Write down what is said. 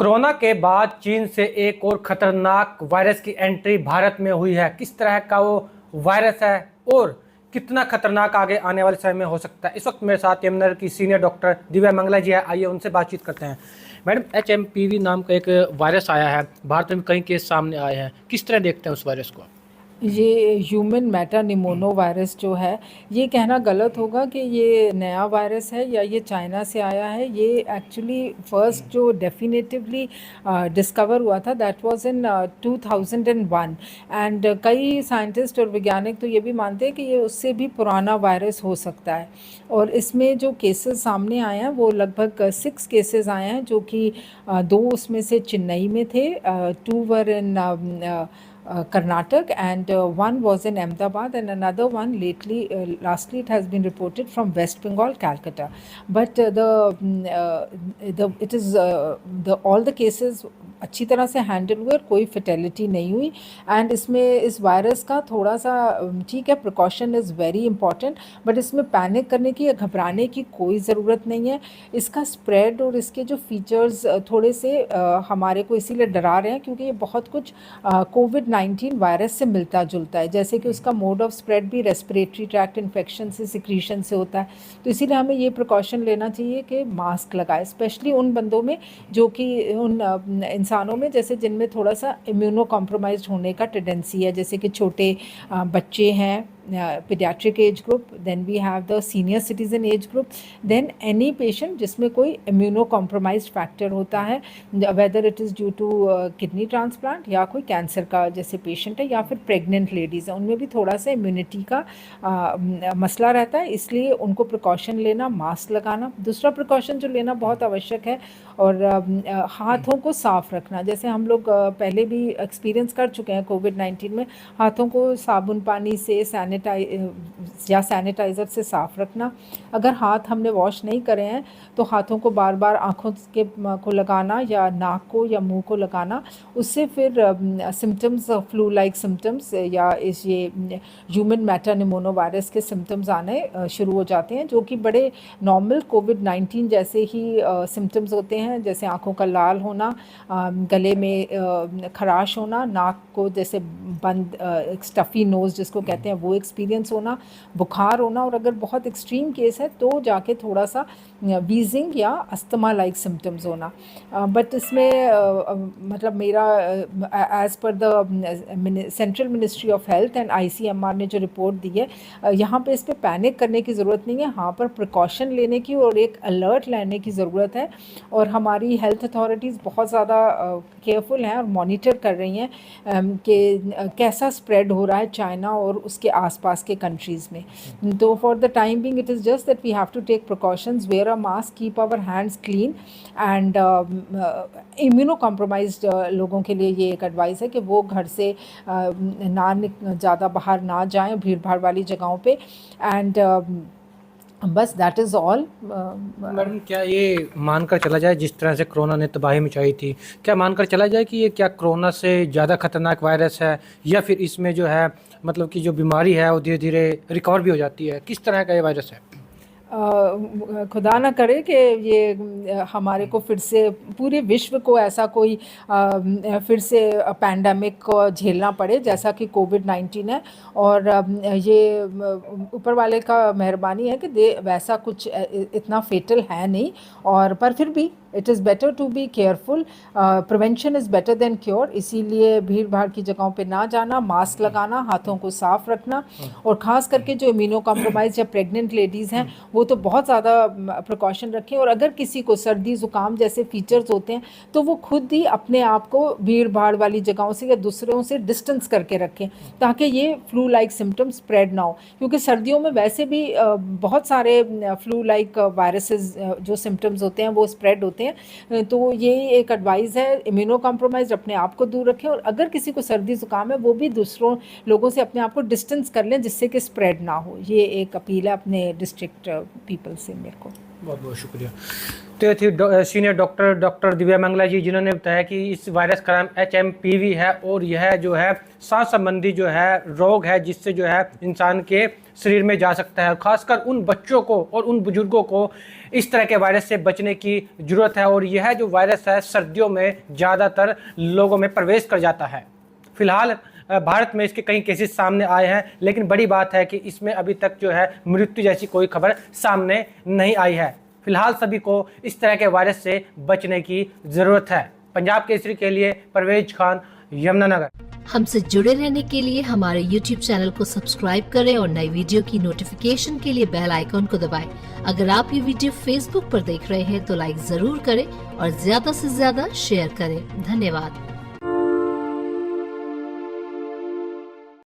Corona के बाद चीन से एक और खतरनाक वायरस की एंट्री भारत में हुई है। किस तरह का वो वायरस है और कितना खतरनाक आगे आने वाले समय में हो सकता है। इस वक्त मेरे साथ यमुनानगर की सीनियर डॉक्टर दिव्या मंगला जी है। आइए उनसे बातचीत करते हैं। मैडम, HMPV नाम का एक वायरस आया है, भारत में कई केस सामने आए हैं। किस तरह देखते हैं उस वायरस को? ये ह्यूमन मेटानिमोनो वायरस जो है, ये कहना गलत होगा कि ये नया वायरस है या ये चाइना से आया है। ये एक्चुअली फर्स्ट जो डेफिनेटिवली डिस्कवर हुआ था दैट वाज इन 2001 एंड कई साइंटिस्ट और वैज्ञानिक तो ये भी मानते हैं कि ये उससे भी पुराना वायरस हो सकता है। और इसमें जो केसेस सामने आए हैं वो लगभग 6 केसेस आए हैं, जो कि 2 उसमें से चेन्नई में थे, 2 वर इन Karnataka, and one was in Ahmedabad, and another one lastly it has been reported from West Bengal, Calcutta. But it is all the cases अच्छी तरह से हैंडल हुए और कोई फेटेलिटी नहीं हुई। एंड इसमें इस वायरस का थोड़ा सा ठीक है, precaution is very important, but इसमें पैनिक करने की या घबराने की कोई ज़रूरत नहीं है। इसका स्प्रेड और इसके जो फीचर्स थोड़े से हमारे को इसीलिए डरा रहे हैं क्योंकि ये बहुत कुछ कोविड-19 वायरस से मिलता जुलता है, जैसे कि उसका मोड ऑफ स्प्रेड भी रेस्पिरेटरी ट्रैक्ट इन्फेक्शन से, सिक्रीशन से होता है। तो इसीलिए हमें ये प्रिकॉशन लेना चाहिए कि मास्क लगाए, स्पेशली उन बंदों में जो कि उन इंसानों में जैसे जिनमें थोड़ा सा इम्यूनो कॉम्प्रोमाइज्ड होने का टेंडेंसी है, जैसे कि छोटे बच्चे हैं, pediatric age group, then we have the senior citizen age group, then any patient जिसमें कोई immunocompromised factor होता है, whether it is due to kidney transplant या कोई कैंसर का जैसे पेशेंट है या फिर प्रेग्नेंट लेडीज़ है, उनमें भी थोड़ा सा इम्यूनिटी का मसला रहता है। इसलिए उनको प्रिकॉशन लेना, मास्क लगाना। दूसरा प्रिकॉशन जो लेना बहुत आवश्यक है, और हाथों को साफ़ रखना। जैसे हम लोग पहले भी एक्सपीरियंस कर चुके हैं कोविड-19 में, हाथों को साबुन पानी से सैनिटाइज़र से साफ़ रखना। अगर हाथ हमने वॉश नहीं करे हैं तो हाथों को बार बार आँखों के को लगाना या नाक को या मुंह को लगाना, उससे फिर सिम्टम्स, फ्लू लाइक सिम्टम्स या ये ह्यूमन मेटानिमोनो वायरस के सिम्टम्स आने शुरू हो जाते हैं, जो कि बड़े नॉर्मल कोविड-19 जैसे ही सिम्टम्स होते हैं, जैसे आँखों का लाल होना, गले में खराश होना, नाक को जैसे बंद, स्टफ़ी नोज़ जिसको कहते हैं वो एक्सपीरियंस होना, बुखार होना, और अगर बहुत एक्सट्रीम केस है तो जाके थोड़ा सा वीजिंग या अस्थमा लाइक सिम्टम्स होना। बट इसमें मतलब मेरा as per the central ministry of health and ICMR ने जो रिपोर्ट दी है, यहाँ पे इस पर पैनिक करने की ज़रूरत नहीं है, यहाँ पर प्रिकॉशन लेने की और एक अलर्ट लेने की ज़रूरत है। और हमारी हेल्थ अथॉरिटीज़ बहुत ज़्यादा केयरफुल हैं और मॉनिटर कर रही हैं कि कैसा स्प्रेड हो रहा है चाइना और उसके आसपास के कंट्रीज़ में। तो for the time being it is just that we have to take precautions, wear a mask, keep our hands clean, and immunocompromised लोगों के लिए ये एक एडवाइस है कि वो घर से ज़्यादा बाहर ना जाएं भीड़ भाड़ वाली जगहों पे। एंड बस दैट इज़ ऑल। मैडम, क्या ये मानकर चला जाए जिस तरह से कोरोना ने तबाही मचाई थी, क्या मानकर चला जाए कि ये क्या कोरोना से ज़्यादा खतरनाक वायरस है, या फिर इसमें जो है मतलब कि जो बीमारी है वो धीरे धीरे रिकवर भी हो जाती है? किस तरह का ये वायरस है? खुदा ना करे कि ये हमारे को फिर से, पूरे विश्व को ऐसा कोई फिर से पैंडमिक को झेलना पड़े जैसा कि कोविड-19 है। और ये ऊपर वाले का मेहरबानी है कि वैसा कुछ इतना फेटल है नहीं, और पर फिर भी it is better to be careful. Prevention is better than cure. इसीलिए भीड़ भाड़ की जगहों पे ना जाना, मास्क लगाना, हाथों को साफ़ रखना, और ख़ास करके जो इम्यूनो कॉम्प्रोमाइज़ या प्रेग्नेंट लेडीज़ हैं वो तो बहुत ज़्यादा प्रिकॉशन रखें। और अगर किसी को सर्दी ज़ुकाम जैसे फीचर्स होते हैं तो वो खुद ही अपने आप को भीड़ भाड़ वाली जगहों से या दूसरों से डिस्टेंस करके रखें, ताकि ये फ्लू लाइक सिम्टम स्प्रेड ना हो। क्योंकि सर्दियों में वैसे भी बहुत सारे फ्लू लाइक वायरसेस जो सिम्टम्स होते हैं वो स्प्रेड होते हैं। तो ये एक एडवाइस है, इम्यूनो कॉम्प्रोमाइज अपने आप को दूर रखें, और अगर किसी को सर्दी ज़ुकाम है वो भी दूसरों लोगों से अपने आप को डिस्टेंस कर लें जिससे कि स्प्रेड ना हो। ये एक अपील है अपने डिस्ट्रिक्ट पीपल से मेरे को। बहुत बहुत शुक्रिया। तो ये थी सीनियर डॉक्टर दिव्या मंगला जी, जिन्होंने बताया कि इस वायरस का नाम HMPV है और यह जो है सांस संबंधी जो है रोग है, जिससे जो है इंसान के शरीर में जा सकता है। खासकर उन बच्चों को और उन बुजुर्गों को इस तरह के वायरस से बचने की ज़रूरत है, और यह जो वायरस है सर्दियों में ज़्यादातर लोगों में प्रवेश कर जाता है। फिलहाल भारत में इसके कई केसेस सामने आए हैं, लेकिन बड़ी बात है कि इसमें अभी तक जो है मृत्यु जैसी कोई खबर सामने नहीं आई है। फिलहाल सभी को इस तरह के वायरस से बचने की ज़रूरत है। पंजाब केसरी के लिए परवेज खान, यमुनानगर। हमसे जुड़े रहने के लिए हमारे YouTube चैनल को सब्सक्राइब करें और नई वीडियो की नोटिफिकेशन के लिए बेल आइकॉन को दबाएं। अगर आप ये वीडियो Facebook पर देख रहे हैं तो लाइक जरूर करें और ज्यादा से ज्यादा शेयर करें। धन्यवाद।